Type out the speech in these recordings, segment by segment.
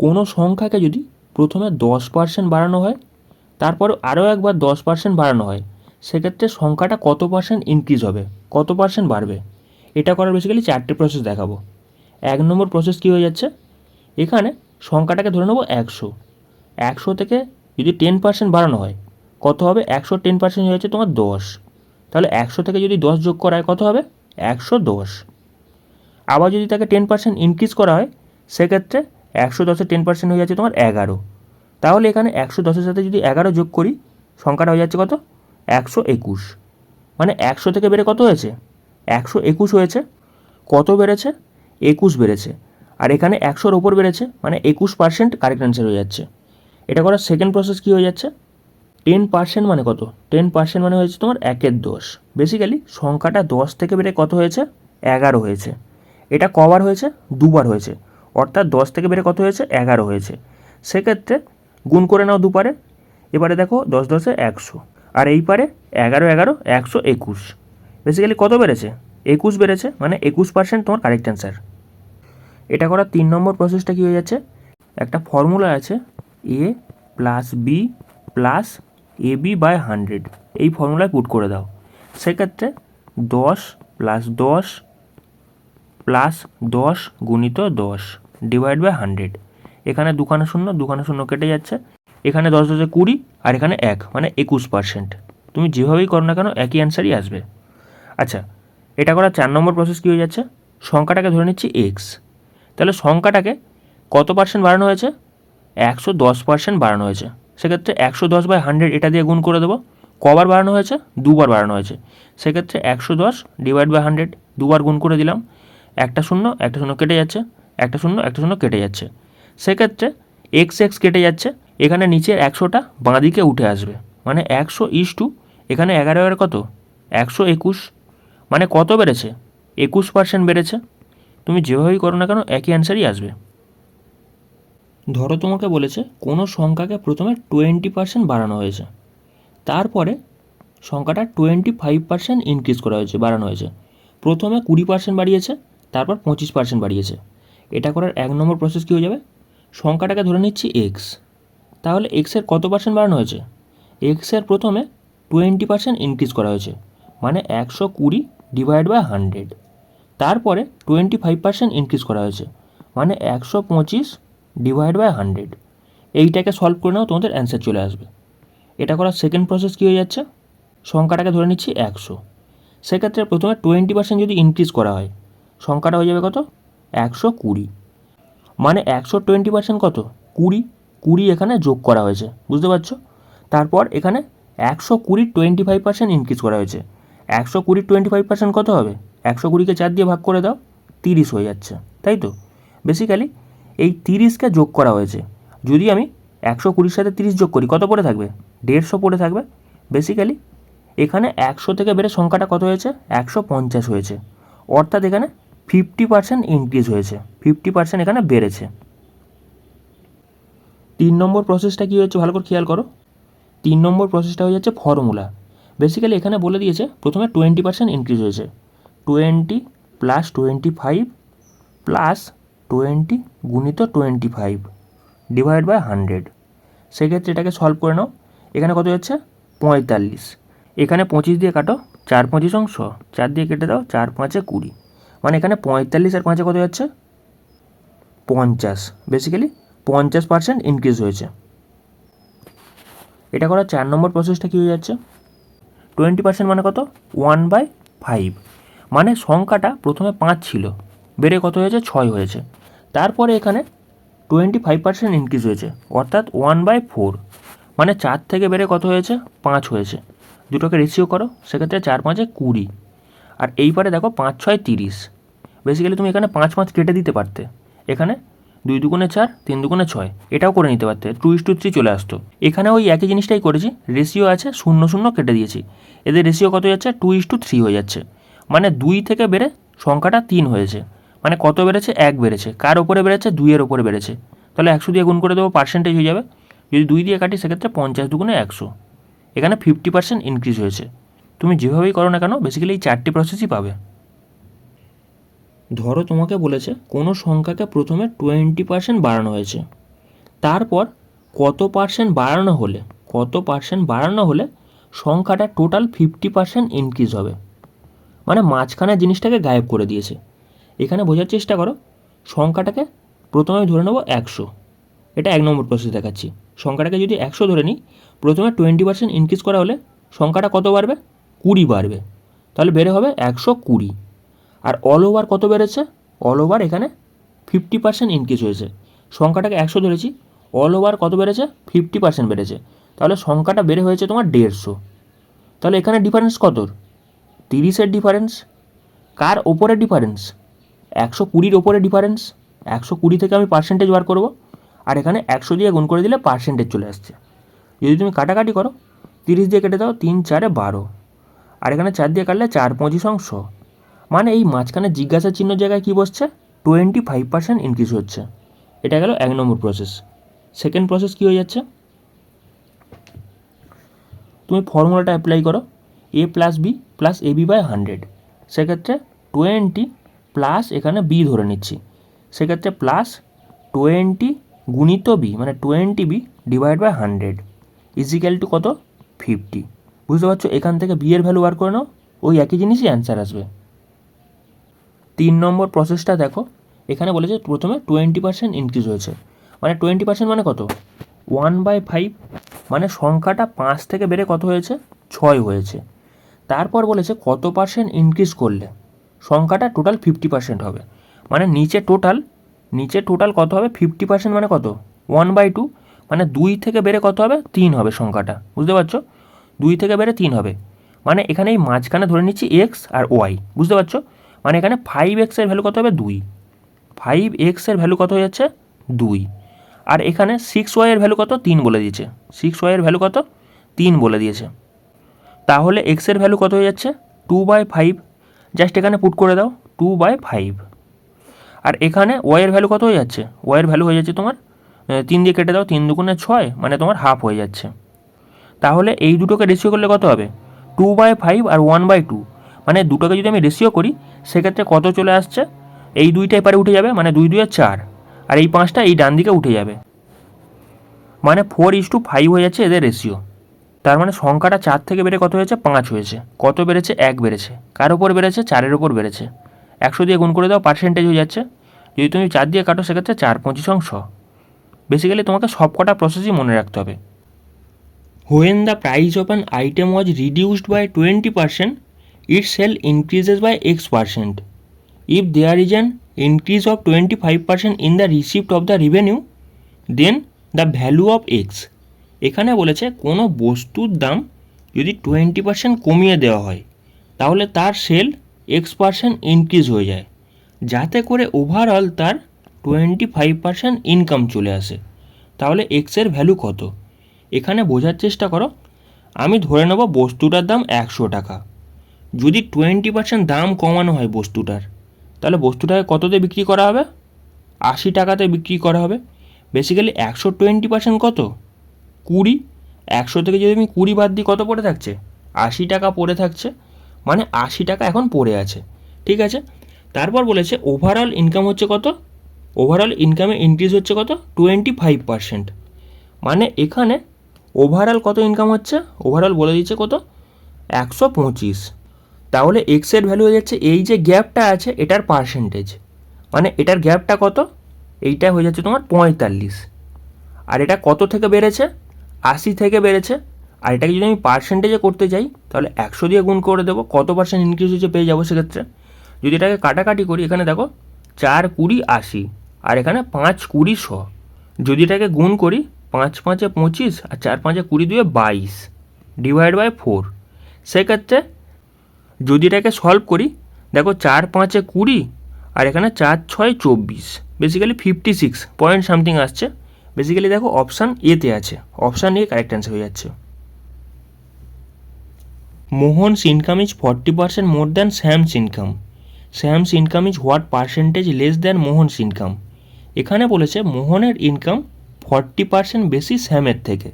কোনো সংখ্যাকে যদি প্রথমে 10% বাড়ানো হয়, তারপর আরও একবার 10% বাড়ানো হয়, সেক্ষেত্রে সংখ্যাটা কত পার্সেন্ট ইনক্রিজ হবে, কত পার্সেন্ট বাড়বে। এটা করার বেসিক্যালি 4টে প্রসেস দেখাবো। 1 নম্বর প্রসেস কী হয়ে যাচ্ছে, এখানে সংখ্যাটাকে ধরে নেবো 100। 100 থেকে যদি 10% বাড়ানো হয় কত হবে, 100 10% হয়ে যাচ্ছে তোমার 10। তাহলে 100 থেকে যদি 10 যোগ করা হয় কত হবে, 110। আবার যদি তাকে 10% ইনক্রিজ করা হয়, সেক্ষেত্রে 110-এ 10% হয়ে যাচ্ছে তোমার 11। তাহলে এখানে 110-এর সাথে যদি 11 যোগ করি, সংখ্যাটা হয়ে যাচ্ছে কত, 121। মানে 100 থেকে বেড়ে কত হয়েছে, 121 হয়েছে। কত বেড়েছে, 21 বেড়েছে। আর এখানে 100-র ওপর বেড়েছে, মানে 21% কারেক্ট অ্যান্সার হয়ে যাচ্ছে। এটা করার সেকেন্ড প্রসেস কী হয়ে যাচ্ছে, 10% মানে কত, 10% মানে হয়েছে তোমার 1-এর 10। বেসিক্যালি সংখ্যাটা 10 থেকে বেড়ে কত হয়েছে, 11 হয়েছে। এটা কবার হয়েছে, দুবার হয়েছে, অর্থাৎ 10 থেকে বেড়ে কত হয়েছে, 11 হয়েছে। সেক্ষেত্রে গুণ করে নাও দুপারে। এবারে দেখো 10 10-এ 100, আর এই পারে 11 11 121। বেসিক্যালি কত বেড়েছে, 21 বেড়েছে, মানে 21% তোমার কারেক্ট অ্যান্সার। এটা করার 3 নম্বর প্রসেসটা কী হয়ে যাচ্ছে, একটা ফর্মুলা আছে a plus B plus AB by 100, এই ফর্মুলায় পুট করে দাও। সেক্ষেত্রে 10 প্লাস 10 প্লাস 10 গুণিত 10 ডিভাইড বাই 100। এখানে দুখানা শূন্য, দুখানা শূন্য কেটে যাচ্ছে। এখানে 10 10-এ 20, আর এখানে 1, মানে 21%। তুমি যেভাবেই করো না কেন একই অ্যান্সারই আসবে। আচ্ছা, এটা করার 4 নম্বর প্রসেস কী হয়ে যাচ্ছে, সংখ্যাটাকে ধরে নিচ্ছি এক্স। তাহলে সংখ্যাটাকে কত পার্সেন্ট বাড়ানো হয়েছে, 110% বাড়ানো হয়েছে। সেক্ষেত্রে 110/100 এটা দিয়ে গুণ করে দেবো। কবার বাড়ানো হয়েছে, দুবার বাড়ানো হয়েছে। সেক্ষেত্রে 110 ডিভাইড বাই 100, দুবার গুণ করে দিলাম। একটা শূন্য কেটে যাচ্ছে, একটা শূন্য কেটে যাচ্ছে। সেক্ষেত্রে এক্স এক্স কেটে যাচ্ছে, এখানে নিচের 100টা বাঁ দিকে উঠে আসবে, মানে 100 এখানে 11 কত, 121। মানে কত বেড়েছে, 21% বেড়েছে। তুমি যেভাবেই করো না কেন একই অ্যান্সারই আসবে। ধরো তোমাকে বলেছে কোনো সংখ্যাকে প্রথমে 20% বাড়ানো হয়েছে, তারপরে সংখ্যাটা 25% ইনক্রিজ করা হয়েছে, বাড়ানো হয়েছে। প্রথমে 20% বাড়িয়েছে, তারপর 25% বাড়িয়েছে। এটা করার 1 নম্বর প্রসেস কী হয়ে যাবে, সংখ্যাটাকে ধরে নিচ্ছি এক্স। তাহলে এক্সের কত পার্সেন্ট বাড়ানো হয়েছে, এক্সের প্রথমে 20% ইনক্রিজ করা হয়েছে, মানে 120 ডিভাইড বাই 100। তারপরে 25% ইনক্রিজ করা হয়েছে, মানে 125 ডিভাইড বাই 100। এইটাকে সলভ করে নাও, তোমাদের অ্যান্সার চলে আসবে। এটা করার সেকেন্ড প্রসেস কী হয়ে যাচ্ছে, সংখ্যাটাকে ধরে নিচ্ছি 100। সেক্ষেত্রে প্রথমে 20% যদি ইনক্রিজ করা হয়, সংখ্যাটা হয়ে যাবে কত, 120। মানে 120% কত, 20 এখানে যোগ করা হয়েছে, বুঝতে পারছো। তারপর এখানে 120 25% ইনক্রিজ করা হয়েছে। 120 25% কত হবে, 120-কে 4 দিয়ে ভাগ করে দাও, 30 হয়ে যাচ্ছে, তাই তো। বেসিক্যালি এই 30কে যোগ করা হয়েছে। যদি আমি 120-র সাথে 30 যোগ করি, কত পড়ে থাকবে, 150 পড়ে থাকবে। বেসিক্যালি এখানে 100 থেকে বেড়ে সংখ্যাটা কত হয়েছে, 150 হয়েছে। অর্থাৎ এখানে 50% ইনক্রিজ হয়েছে, 50% এখানে বেড়েছে। 3 নম্বর প্রসেসটা কী হচ্ছে, ভালো করে খেয়াল করো। 3 নম্বর প্রসেসটা হয়ে যাচ্ছে ফর্মুলা। বেসিক্যালি এখানে বলে দিয়েছে প্রথমে 20% ইনক্রিজ হয়েছে, 20 প্লাস 25 প্লাস 20 গুণিত 25 ডিভাইড বাই 100। সেক্ষেত্রে এটাকে সলভ করে নাও। এখানে কত হচ্ছে, 45। এখানে 25 দিয়ে কাটো, 4 25 অংশ, 4 দিয়ে কেটে দাও, 4 5-এ 20। মানে এখানে 45 আর 5-এ কত যাচ্ছে, 50। বেসিক্যালি 50% ইনক্রিজ হয়েছে। এটা করার 4 নম্বর প্রসেসটা কী হয়ে যাচ্ছে, 20% মানে কত, 1/5। মানে সংখ্যাটা প্রথমে 5 ছিল, বেড়ে কত হয়েছে, 6 হয়েছে। তারপরে এখানে 25% ইনক্রিজ হয়েছে, অর্থাৎ 1/4। মানে 4 থেকে বেড়ে কত হয়েছে, 5 হয়েছে। দুটোকে রেশিও করো, সেক্ষেত্রে 4 5-এ 20। আর এইবারে দেখো 5 6 30। বেসিক্যালি তুমি এখানে 5 5 কেটে দিতে পারতে, এখানে 2 দুগুণে 4, 3 দুগুণে 6, এটাও করে নিতে পারতে, 2:3 চলে আসতো। এখানে ওই একই জিনিসটাই করেছি, রেশিও আছে, 0 0 কেটে দিয়েছি। এদের রেশিও কত যাচ্ছে, 2:3 হয়ে যাচ্ছে। মানে 2 থেকে বেড়ে সংখ্যাটা 3 হয়েছে। মানে কত বেড়েছে, 1 বেড়েছে। কার ওপরে বেড়েছে, 2-এর ওপরে বেড়েছে। তাহলে 100 দিয়ে গুণ করে দেবো, পার্সেন্টেজ হয়ে যাবে। যদি 2 দিয়ে কাটি, সেক্ষেত্রে 50 দুগুণে 100। এখানে 50% ইনক্রিজ হয়েছে। তুমি যেভাবেই করো না কেন বেসিক্যালি এই 4টি প্রসেসই পাবে। ধরো তোমাকে বলেছে কোনো সংখ্যাকে প্রথমে 20% বাড়ানো হয়েছে, তারপর কত পার্সেন্ট বাড়ানো হলে সংখ্যাটা টোটাল 50% ইনক্রিজ হবে। মানে মাঝখানে জিনিসটাকে গায়েব করে দিয়েছে। এখানে বোঝার চেষ্টা করো, সংখ্যাটাকে প্রথমে আমি ধরে নেব 100, এটা 1 নম্বর প্রসেস দেখাচ্ছি। সংখ্যাটাকে যদি 100 ধরে নিই, প্রথমে 20% ইনক্রিজ করা হলে সংখ্যাটা কত বাড়বে? 20 বাড়বে। তাহলে বেড়ে হবে 120। আর অল ওভার কত বেড়েছে? অল ওভার এখানে 50% ইনক্রিজ হয়েছে। সংখ্যাটাকে 100 ধরেছি, অল ওভার কত বেড়েছে? 50% বেড়েছে। তাহলে সংখ্যাটা বেড়ে হয়েছে তোমার 150। তাহলে এখানে ডিফারেন্স কত? 30-এর ডিফারেন্স। কার ওপরে ডিফারেন্স? 120-র ওপরে ডিফারেন্স। 120 থেকে আমি পার্সেন্টেজ বার করব, আর এখানে 100 দিয়ে গুণ করে দিলে পার্সেন্টেজ চলে আসছে। যদি তুমি কাটাকাটি করো, 30 দিয়ে কেটে দাও, 3 4 12, আর এখানে 4 দিয়ে কাটলে 4 25 অংশ। মানে এই মাঝখানে জিজ্ঞাসা চিহ্ন জায়গায় কী বসছে? 25% ইনক্রিজ হচ্ছে। এটা গেল 1 নম্বর প্রসেস। সেকেন্ড প্রসেস কী হয়ে যাচ্ছে? তুমি ফর্মুলাটা অ্যাপ্লাই করো, a + b + ab/100। সেক্ষেত্রে 20 প্লাস এখানে b ধরে নিচ্ছি, সেক্ষেত্রে প্লাস 20 গুণিত b, মানে 20b / 100 ইজিক্যাল টু কত? 50। বুঝতে পারছো? এখান থেকে b এর ভ্যালু বার করে নাও, ওই একই জিনিসই অ্যান্সার আসবে। 3 নম্বর প্রসেসটা দেখো, এখানে বলেছে প্রথমে 20% ইনক্রিজ হয়েছে। মানে 20% মানে কত? 1/5, মানে সংখ্যাটা 5 থেকে বেড়ে কত হয়েছে? 6 হয়েছে। তারপর বলেছে কত পার্সেন্ট ইনক্রিজ করলে সংখ্যাটা টোটাল 50% হবে। মানে নিচে টোটাল কত হবে? 50% মানে কত? 1/2, মানে 2 থেকে বেড়ে কত হবে? 3 হবে সংখ্যাটা। বুঝতে পারছো? 2 থেকে বেড়ে 3 হবে। মানে এখানে এই মাঝখানে ধরে নিচ্ছি x আর y। বুঝতে পারছো? মানে এখানে 5x এর ভ্যালু কত হবে? 2। 5x এর ভ্যালু কত হয়ে যাচ্ছে? 2। আর এখানে 6y এর ভ্যালু কত? 3 বলে দিয়েছে। 6y এর ভ্যালু কত? 3 বলে দিয়েছে। তাহলে x এর ভ্যালু কত হয়ে যাচ্ছে? 2/5। জাস্ট এখানে পুট করে দাও 2/5। আর এখানে y এর ভ্যালু কত হয়ে যাচ্ছে? y এর ভ্যালু হয়ে যাচ্ছে তোমার 3 দিয়ে কেটে দাও, 3 দুগুণে 6, মানে তোমার হাফ হয়ে যাচ্ছে। তাহলে এই দুটোকে রেশিও করলে কত হবে? 2/5 আর 1/2, মানে দুটোকে যদি আমি রেশিও করি সেক্ষেত্রে কত চলে আসছে? এই 2টা এপারে উঠে যাবে, মানে 2 2 4, আর এই 5টা এই ডান দিকে উঠে যাবে, মানে 4:5 হয়ে যাচ্ছে এদের রেশিও। তার মানে সংখ্যাটা 4 থেকে বেড়ে কত হয়েছে? 5 হয়েছে। কত বেড়েছে? 1 বেড়েছে। কার ওপর বেড়েছে? 4-এর ওপর বেড়েছে। 100 দিয়ে গুণ করে দাও, পার্সেন্টেজ হয়ে যাচ্ছে। যদি তুমি 4 দিয়ে কাটো সেক্ষেত্রে 4 25 অংশ। বেসিক্যালি তোমাকে সব কটা প্রসেসই মনে রাখতে হবে। When the price of an item was reduced by 20%, its sale increases by x%. If there is an increase of 25% in the receipt of the revenue, then the value of x. এখানে বলেছে কোনো বস্তুর দাম যদি 20% কমিয়ে দেওয়া হয় তাহলে তার সেল x% ইনক্রিজ হয়ে যায়, যাতে করে ওভারঅল তার 25% ইনকাম চলে আসে। তাহলে এক্স এর ভ্যালু কত? এখানে বোঝার চেষ্টা করো, আমি ধরে নেব বস্তুটার দাম 100 টাকা। যদি 20% দাম কমানো হয় বস্তুটার, তাহলে বস্তুটাকে কততে বিক্রি করা হবে? 80 টাকাতে বিক্রি করা হবে। বেসিক্যালি 120% কত? 20। 100 থেকে যদি আমি 20 বাদ দিই কত পড়ে থাকছে? 80 টাকা পড়ে থাকছে, মানে 80 টাকা এখন পড়ে আছে। ঠিক আছে, তারপর বলেছে ওভারঅল ইনকাম হচ্ছে কত? ওভারঅল ইনকামে ইনক্রিজ হচ্ছে কত? 25%। মানে এখানে ওভারঅল কত ইনকাম হচ্ছে? ওভারঅল বলে দিচ্ছে কত? 125। তাহলে এক্সের ভ্যালু হয়ে যাচ্ছে এই যে গ্যাপটা আছে এটার পার্সেন্টেজ, মানে এটার গ্যাপটা কত? এইটা হয়ে যাচ্ছে তোমার 45। আর এটা কত থেকে বেড়েছে? 80 থেকে বেড়েছে। আর এটাকে যদি আমি পার্সেন্টেজে করতে চাই তাহলে 100 দিয়ে গুণ করে দেবো, কত পার্সেন্ট ইনক্রিজ হচ্ছে পেয়ে যাবো সেক্ষেত্রে। যদি এটাকে কাটাকাটি করি, এখানে দেখো 4 20 80, আর এখানে 5 20 100। যদি এটাকে গুণ করি 5 5 25 আর 4 5 20 2 22 /4। সেক্ষেত্রে যদি এটাকে সলভ করি, দেখো 4 5 20 আর এখানে 4 6 24, বেসিক্যালি 56 পয়েন্ট সামথিং আসছে। বেসিক্যালি দেখো অপশান এতে আছে, অপশান এ কারেক্ট অ্যান্সার হয়ে যাচ্ছে। Mohan's income is 40% more than Sam's income. Sam's income is what percentage less than Mohan's income. এখানে বলেছে মোহনের ইনকাম 40% বেশি স্যামের থেকে।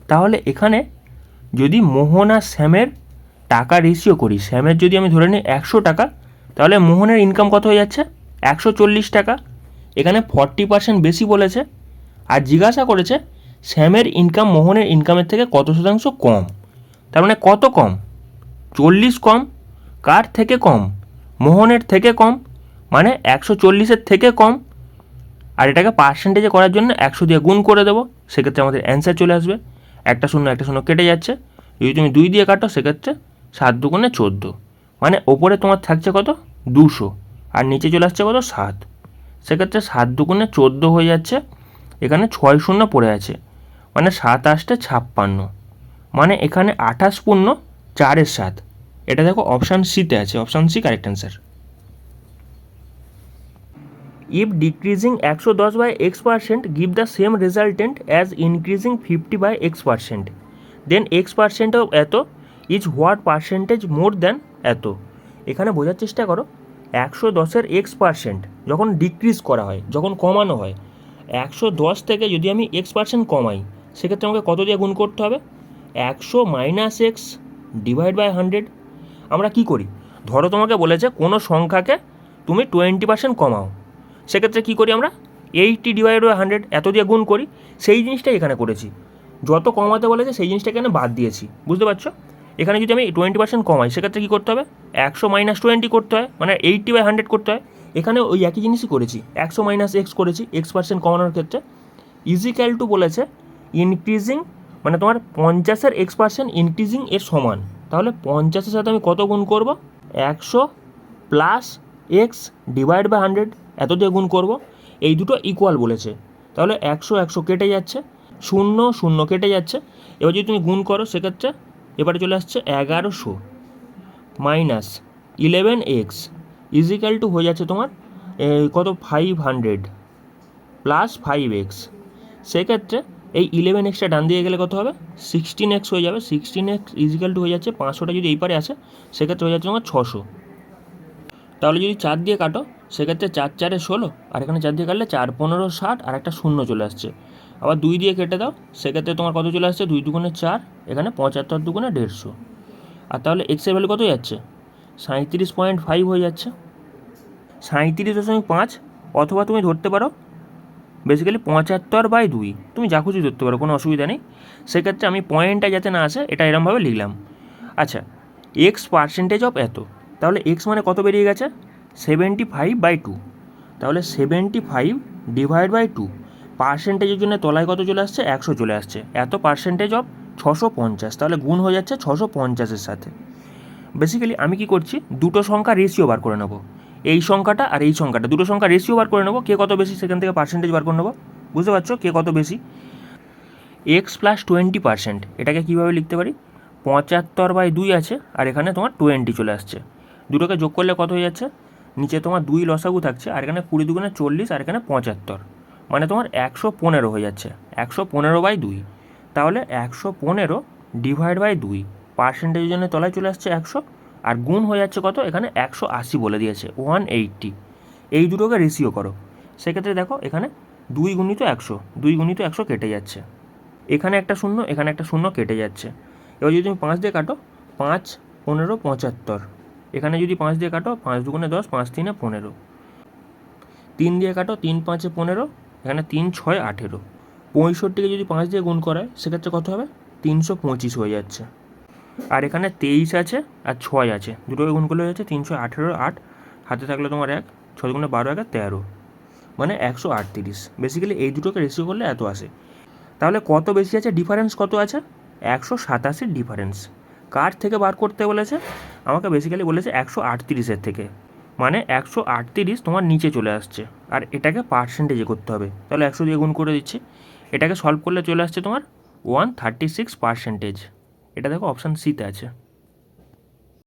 তাহলে এখানে যদি মোহন আর স্যামের টাকা রেশিও করি, স্যামের যদি আমি ধরে নিই 100 টাকা, তাহলে মোহনের ইনকাম কত হয়ে যাচ্ছে? 140 টাকা। এখানে 40% বেশি বলেছে, আর জিজ্ঞাসা করেছে শ্যামের ইনকাম মোহনের ইনকামের থেকে কত শতাংশ কম। তার মানে কত কম? 40 কম। কার থেকে কম? মোহনের থেকে কম, মানে 140-এর থেকে কম। আর এটাকে পার্সেন্টেজে করার জন্য 100 দিয়ে গুণ করে দেবো, সেক্ষেত্রে আমাদের অ্যান্সার চলে আসবে। একটা শূন্য কেটে যাচ্ছে। যদি তুমি 2 দিয়ে কাটো সেক্ষেত্রে 7 দুগুণে 14, মানে ওপরে তোমার থাকছে কত? 200, আর নিচে চলে আসছে কত? 7। সেক্ষেত্রে 7 দুগুণে 14 হয়ে যাচ্ছে। এখানে 6 শূন্য পড়ে আছে, মানে 7 8 56, মানে এখানে 28 পূর্ণ 4-এর 7। এটা দেখো অপশান সিতে আছে, option C correct answer. If decreasing 110 by x% give the same resultant as increasing 50 by x%, then x% of এত is what percentage more than এত। এখানে বোঝার চেষ্টা করো, 110-এর x% যখন ডিক্রিজ করা হয়, যখন কমানো হয়, 110 থেকে যদি আমি x% কমাই, সেক্ষেত্রে আমাকে কত দিয়ে গুণ করতে হবে? 100 - x ডিভাইড বাই 100। আমরা কি করি? ধরো তোমাকে বলেছে কোনো সংখ্যাকে তুমি 20% কমাও, সেক্ষেত্রে কী করি আমরা? 80 ডিভাইড বাই 100 এত দিয়ে গুণ করি। সেই জিনিসটাই এখানে করেছি, যত কমাতে বলেছে সেই জিনিসটা এখানে বাদ দিয়েছি। বুঝতে পারছো? এখানে যদি আমি 20% কমাই, সেক্ষেত্রে কী করতে হবে? 100 - 20 করতে হয়, মানে 80/100 করতে হয়। এখানে ওই একই জিনিসই করেছি, 100 - x করেছি x% কমানোর ক্ষেত্রে। ইজিক্যাল টু বলেছে ইনক্রিজিং, মানে তোমার 50-এর x% ইনক্রিজিং এর সমান। তাহলে 50-এর সাথে আমি কত গুণ করব? 100 প্লাস x ডিভাইড বাই 100 এত দিয়ে গুণ করব। এই দুটো ইকুয়াল বলেছে, তাহলে 100 কেটে যাচ্ছে, 0 কেটে যাচ্ছে। এবার যদি তুমি গুণ করো, সেক্ষেত্রে এবারে চলে আসছে 1100 মাইনাস 11x ইজিক্যাল টু হয়ে যাচ্ছে তোমার কত? 500 প্লাস 5x। সেক্ষেত্রে এই 11xটা ডান দিয়ে গেলে কত হবে? 16x হয়ে যাবে। 16x ইজিক্যাল টু হয়ে যাচ্ছে 500টা যদি এই পারে আসে, সেক্ষেত্রে হয়ে যাচ্ছে তোমার 600। তাহলে যদি 4 দিয়ে কাটো, সেক্ষেত্রে 4 4 16, আর এখানে 4 দিয়ে কাটলে 4 15 60, আর একটা 0 চলে আসছে। আবার 2 দিয়ে কেটে দাও, সেক্ষেত্রে তোমার কত চলে আসছে? 2 দুগুণে 4, এখানে 75 দুগুণে 150। আর তাহলে এক্সের ভ্যালু কত যাচ্ছে? 37.5 হয়ে যাচ্ছে, 37.5। অথবা তুমি ধরতে পারো বেসিক্যালি 75/2, তুমি যা খুশি ধরতে পারো, কোনো অসুবিধা নেই। সেক্ষেত্রে আমি পয়েন্টটা যাতে না আসে, এটা এরমভাবে লিখলাম। আচ্ছা, x% অফ এত, তাহলে x মানে কত বেরিয়ে গেছে? 75/2। তাহলে 75 ডিভাইড বাই 2, পার্সেন্টেজের জন্য তলায় কত চলে আসছে? 100 চলে আসছে। এত পার্সেন্টেজ অফ 650, তাহলে গুণ হয়ে যাচ্ছে 650-এর সাথে। বেসিক্যালি আমি কি করছি? দুটো সংখ্যা রেশিও বার করে নেবো, এই সংখ্যাটা আর এই সংখ্যাটা, দুটো সংখ্যা রেশিও বার করে নেবো, কে কত বেশি সেখান থেকে পার্সেন্টেজ বার করে নেবো। বুঝতে পারছো কে কত বেশি? x প্লাস 20%, এটাকে কীভাবে লিখতে পারি? 75/2 আছে, আর এখানে তোমার 20 চলে আসছে। দুটোকে যোগ করলে কত হয়ে যাচ্ছে? নিচে তোমার 2 লসাগু থাকছে, আর এখানে 20 দুগুণে 40, আর এখানে 75, মানে তোমার 115 হয়ে যাচ্ছে। 115/2, তাহলে 115 ডিভাইড বাই 2, পার্সেন্টেজের জন্য তলায় চলে আসছে 100, আর গুণ হয়ে যাচ্ছে কত? এখানে 180 বলে দিয়েছে, 180। এই দুটোকে রেশিও করো, সেক্ষেত্রে দেখো এখানে 2 গুণিত 100, 2 গুণিত 100 কেটে যাচ্ছে, এখানে একটা শূন্য, এখানে একটা শূন্য কেটে যাচ্ছে। এবার যদি তুমি 5 দিয়ে কাটো, 5 15 75, এখানে যদি 5 দিয়ে কাটো, 5 দুগুণে 10, 5 3 15, 3 দিয়ে কাটো, 3 5 15, এখানে 3 6 18, 65কে যদি 5 দিয়ে গুণ করায়, সেক্ষেত্রে কত হবে? 325 হয়ে যাচ্ছে। আর এখানে 23 আছে আর 6 আছে, দুটোকে গুণ করলে হয়ে যাচ্ছে 318 8, হাতে থাকলে তোমার 1, 6 দুগুণে 12 1 13, মানে 138। বেসিক্যালি এই দুটোকে রেশিও করলে এত আসে। তাহলে কত বেশি আছে? ডিফারেন্স কত আছে? 187 ডিফারেন্স। কার থেকে বার করতে বলেছে? আমাকে বেসিক্যালি বলেছে 138-এর থেকে, মানে 138 তোমার নিচে চলে আসছে, আর এটাকে পার্সেন্টেজে করতে হবে। তাহলে 100 দিয়ে গুণ করে দিচ্ছি, এটাকে সলভ করলে চলে আসছে তোমার 136%। এটা দেখো অপশান সিতে আছে।